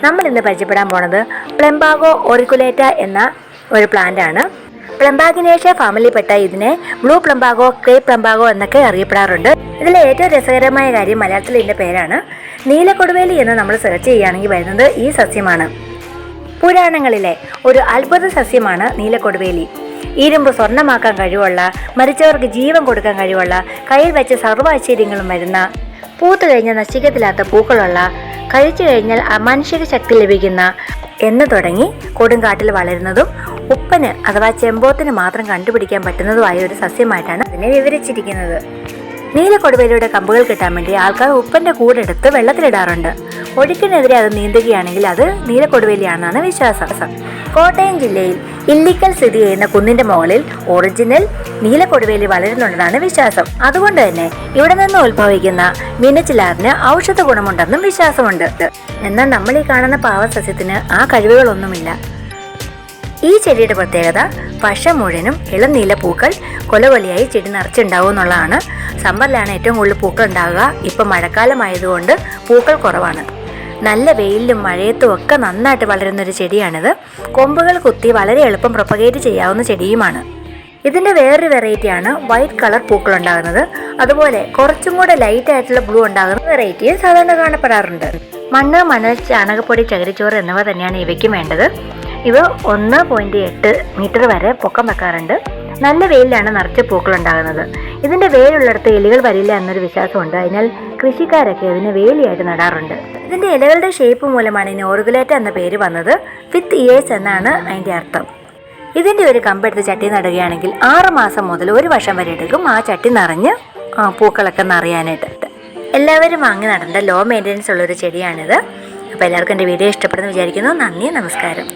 നമ്മൾ ഇന്ന് പരിചയപ്പെടാൻ പോണത് പ്ലംബാഗോ ഓറിക്കുലേറ്റ എന്ന ഒരു പ്ലാന്റ് ആണ്. പ്ലംബാഗിനേഷ്യ ഫാമിലിയിൽപ്പെട്ട ഇതിനെ ബ്ലൂ പ്ലംബാഗോ, ക്രേപ്പ് പ്ലംബാഗോ എന്നൊക്കെ അറിയപ്പെടാറുണ്ട്. ഇതിലെ ഏറ്റവും രസകരമായ കാര്യം മലയാളത്തിൽ ഇതിൻ്റെ പേരാണ്. നീലക്കൊടുവേലി എന്ന് നമ്മൾ സെർച്ച് ചെയ്യുകയാണെങ്കിൽ വരുന്നത് ഈ സസ്യമാണ്. പുരാണങ്ങളിലെ ഒരു അത്ഭുത സസ്യമാണ് നീലക്കൊടുവേലി. ഇരുമ്പ് സ്വർണ്ണമാക്കാൻ കഴിവുള്ള, മരിച്ചവർക്ക് ജീവൻ കൊടുക്കാൻ കഴിവുള്ള, കയ്യിൽ വെച്ച് സർവ്വ ഐശ്വര്യങ്ങളും വരുന്ന, പൂത്തു കഴിഞ്ഞാൽ നശിക്കത്തില്ലാത്ത പൂക്കളുള്ള, കഴിച്ചു കഴിഞ്ഞാൽ അമാനുഷിക ശക്തി ലഭിക്കുന്ന എന്ന് തുടങ്ങി കൊടുങ്കാട്ടിൽ വളരുന്നതും ഉപ്പന് അഥവാ ചെമ്പോത്തിന് മാത്രം കണ്ടുപിടിക്കാൻ പറ്റുന്നതുമായ ഒരു സസ്യമായിട്ടാണ് അതിനെ വിവരിച്ചിരിക്കുന്നത്. നീലക്കൊടുവേലിയുടെ കമ്പുകൾ കിട്ടാൻ വേണ്ടി ആൾക്കാർ ഉപ്പന്റെ കൂടെടുത്ത് വെള്ളത്തിലിടാറുണ്ട്. ഒഴുക്കിനെതിരെ അത് നീന്തുകയാണെങ്കിൽ അത് നീലക്കൊടുവേലിയാണെന്നാണ് വിശ്വാസം. കോട്ടയം ജില്ലയിൽ ഇല്ലിക്കൽ സ്ഥിതി ചെയ്യുന്ന കുന്നിന്റെ മുകളിൽ ഒറിജിനൽ നീലക്കൊടുവേലി വളരുന്നുണ്ടെന്നാണ് വിശ്വാസം. അതുകൊണ്ട് തന്നെ ഇവിടെ നിന്ന് ഉത്ഭവിക്കുന്ന മീനച്ചിലാറിന് ഔഷധ ഗുണമുണ്ടെന്നും വിശ്വാസമുണ്ട്. എന്നാൽ നമ്മൾ ഈ കാണുന്ന പാവസസ്യത്തിന് ആ കഴിവുകളൊന്നുമില്ല. ഈ ചെടിയുടെ പ്രത്യേകത വർഷം മുഴുവനും ഇളം നീല പൂക്കൾ കൊലകൊലയായി ചെടി നിറച്ചുണ്ടാവും എന്നുള്ളതാണ്. സമ്മറിലാണ് ഏറ്റവും കൂടുതൽ പൂക്കൾ ഉണ്ടാകുക. ഇപ്പം മഴക്കാലമായതുകൊണ്ട് പൂക്കൾ കുറവാണ്. നല്ല വെയിലും മഴയത്തും ഒക്കെ നന്നായിട്ട് വളരുന്നൊരു ചെടിയാണിത്. കൊമ്പുകൾ കുത്തി വളരെ എളുപ്പം പ്രൊപ്പഗേറ്റ് ചെയ്യാവുന്ന ചെടിയുമാണ്. ഇതിൻ്റെ വേറൊരു വെറൈറ്റിയാണ് വൈറ്റ് കളർ പൂക്കൾ ഉണ്ടാകുന്നത്. അതുപോലെ കുറച്ചും കൂടെ ലൈറ്റ് ആയിട്ടുള്ള ബ്ലൂ ഉണ്ടാകുന്ന വെറൈറ്റിയും സാധാരണ കാണപ്പെടാറുണ്ട്. മണ്ണ്, മണൽ, ചാണകപ്പൊടി, ചകിരിച്ചോറ് എന്നിവ തന്നെയാണ് ഇവയ്ക്കും വേണ്ടത്. ഇവ 1.8 മീറ്റർ വരെ പൊക്കം വെക്കാറുണ്ട്. നല്ല വെയിലാണ് നിറച്ച് പൂക്കൾ ഉണ്ടാകുന്നത്. ഇതിൻ്റെ വേരുള്ളിടത്ത് എലികൾ വരില്ല എന്നൊരു വിശ്വാസമുണ്ട്. അതിനാൽ കൃഷിക്കാരൊക്കെ ഇതിനെ വേലിയായിട്ട് നടാറുണ്ട്. ഇതിൻ്റെ ഇലകളുടെ ഷേപ്പ് മൂലമാണ് ഇതിന് ഓറിക്കുലേറ്റ എന്ന പേര് വന്നത്. വിത്ത് ഇയേഴ്സ് എന്നാണ് അതിൻ്റെ അർത്ഥം. ഇതിൻ്റെ ഒരു കമ്പെടുത്ത് ചട്ടി നടുകയാണെങ്കിൽ 6 മാസം മുതൽ 1 വർഷം വരെ എടുക്കും ആ ചട്ടി നിറഞ്ഞ് പൂക്കളൊക്കെ നിറയാനായിട്ട്. എല്ലാവരും വാങ്ങി നടേണ്ട ലോ മെയിൻ്റെനൻസ് ഉള്ളൊരു ചെടിയാണിത്. അപ്പോൾ എല്ലാവർക്കും എൻ്റെ വീഡിയോ ഇഷ്ടപ്പെടുന്നു വിചാരിക്കുന്നു. നന്ദി, നമസ്കാരം.